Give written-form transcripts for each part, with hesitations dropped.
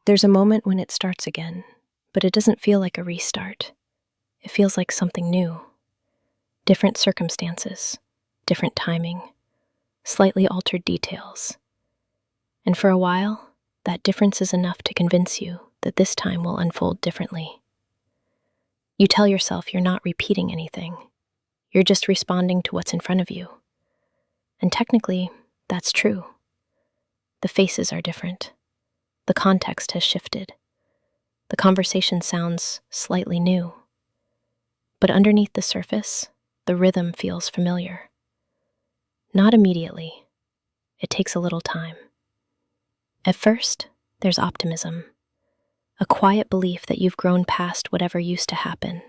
There's a moment when it starts again, but it doesn't feel like a restart. It feels like something new. Different circumstances, different timing, slightly altered details. And for a while, that difference is enough to convince you that this time will unfold differently. You tell yourself you're not repeating anything. You're just responding to what's in front of you. And technically, that's true. The faces are different. The context has shifted. The conversation sounds slightly new. But underneath the surface, the rhythm feels familiar. Not immediately. It takes a little time. At first, there's optimism, a quiet belief that you've grown past whatever used to happen,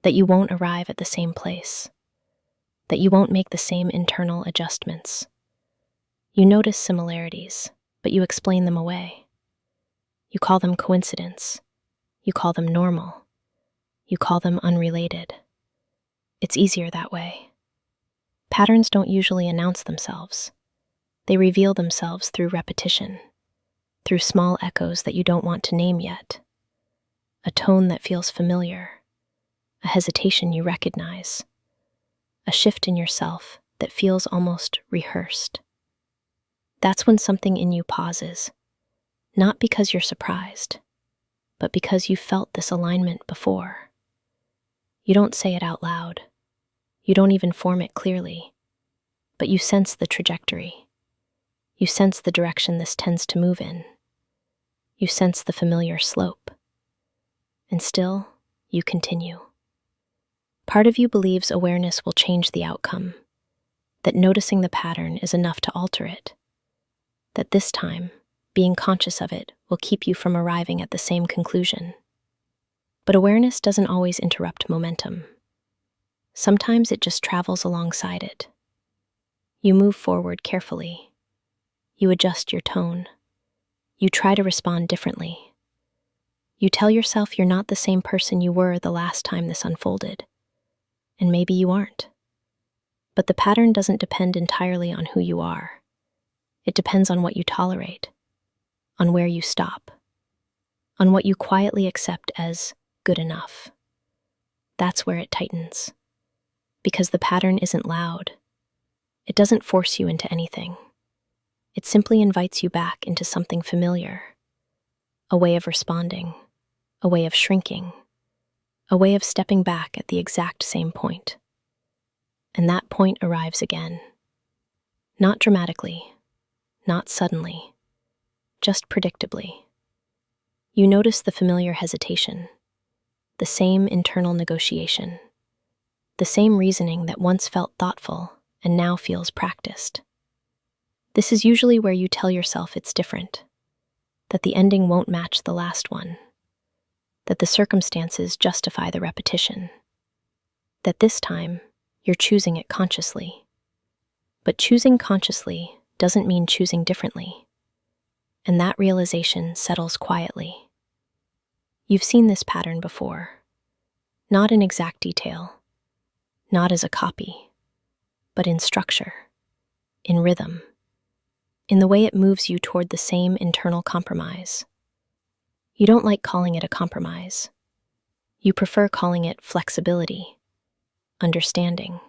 that you won't arrive at the same place, that you won't make the same internal adjustments. You notice similarities, but you explain them away. You call them coincidence. You call them normal. You call them unrelated. It's easier that way. Patterns don't usually announce themselves. They reveal themselves through repetition, through small echoes that you don't want to name yet, a tone that feels familiar, a hesitation you recognize, a shift in yourself that feels almost rehearsed. That's when something in you pauses, not because you're surprised, but because you felt this alignment before. You don't say it out loud. You don't even form it clearly, but you sense the trajectory. You sense the direction this tends to move in. You sense the familiar slope. And still, you continue. Part of you believes awareness will change the outcome, that noticing the pattern is enough to alter it, that this time, being conscious of it will keep you from arriving at the same conclusion. But awareness doesn't always interrupt momentum. Sometimes it just travels alongside it. You move forward carefully. You adjust your tone. You try to respond differently. You tell yourself you're not the same person you were the last time this unfolded. And maybe you aren't. But the pattern doesn't depend entirely on who you are. It depends on what you tolerate, on where you stop, on what you quietly accept as good enough. That's where it tightens. Because the pattern isn't loud. It doesn't force you into anything. It simply invites you back into something familiar. A way of responding, a way of shrinking, a way of stepping back at the exact same point. And that point arrives again. Not dramatically, not suddenly, just predictably. You notice the familiar hesitation, the same internal negotiation, the same reasoning that once felt thoughtful and now feels practiced. This is usually where you tell yourself it's different, that the ending won't match the last one, that the circumstances justify the repetition, that this time you're choosing it consciously. But choosing consciously doesn't mean choosing differently, and that realization settles quietly. You've seen this pattern before, not in exact detail, not as a copy, but in structure, in rhythm, in the way it moves you toward the same internal compromise. You don't like calling it a compromise. You prefer calling it flexibility, understanding,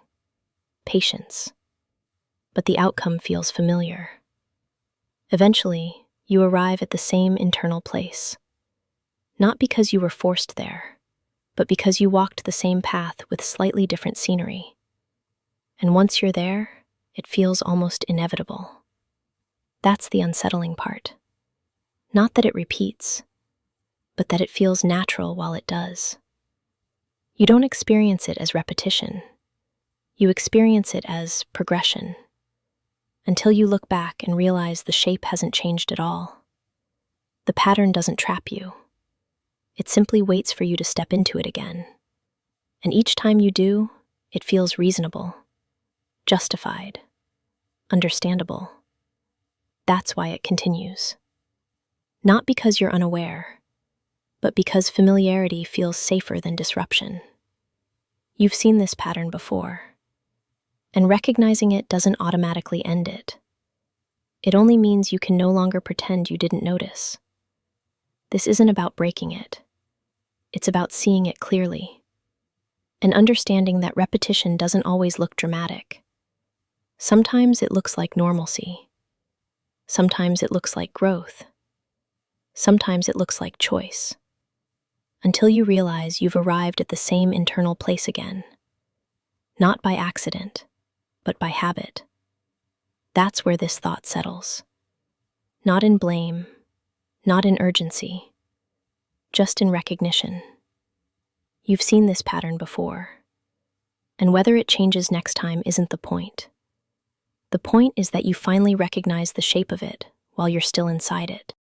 patience. But the outcome feels familiar. Eventually, you arrive at the same internal place, not because you were forced there, but because you walked the same path with slightly different scenery. And once you're there, it feels almost inevitable. That's the unsettling part. Not that it repeats, but that it feels natural while it does. You don't experience it as repetition. You experience it as progression, until you look back and realize the shape hasn't changed at all. The pattern doesn't trap you. It simply waits for you to step into it again. And each time you do, it feels reasonable, justified, understandable. That's why it continues. Not because you're unaware, but because familiarity feels safer than disruption. You've seen this pattern before, and recognizing it doesn't automatically end it. It only means you can no longer pretend you didn't notice. This isn't about breaking it. It's about seeing it clearly and understanding that repetition doesn't always look dramatic. Sometimes it looks like normalcy. Sometimes it looks like growth. Sometimes it looks like choice. Until you realize you've arrived at the same internal place again. Not by accident, but by habit. That's where this thought settles. Not in blame, not in urgency, just in recognition. You've seen this pattern before, and whether it changes next time isn't the point. The point is that you finally recognize the shape of it while you're still inside it.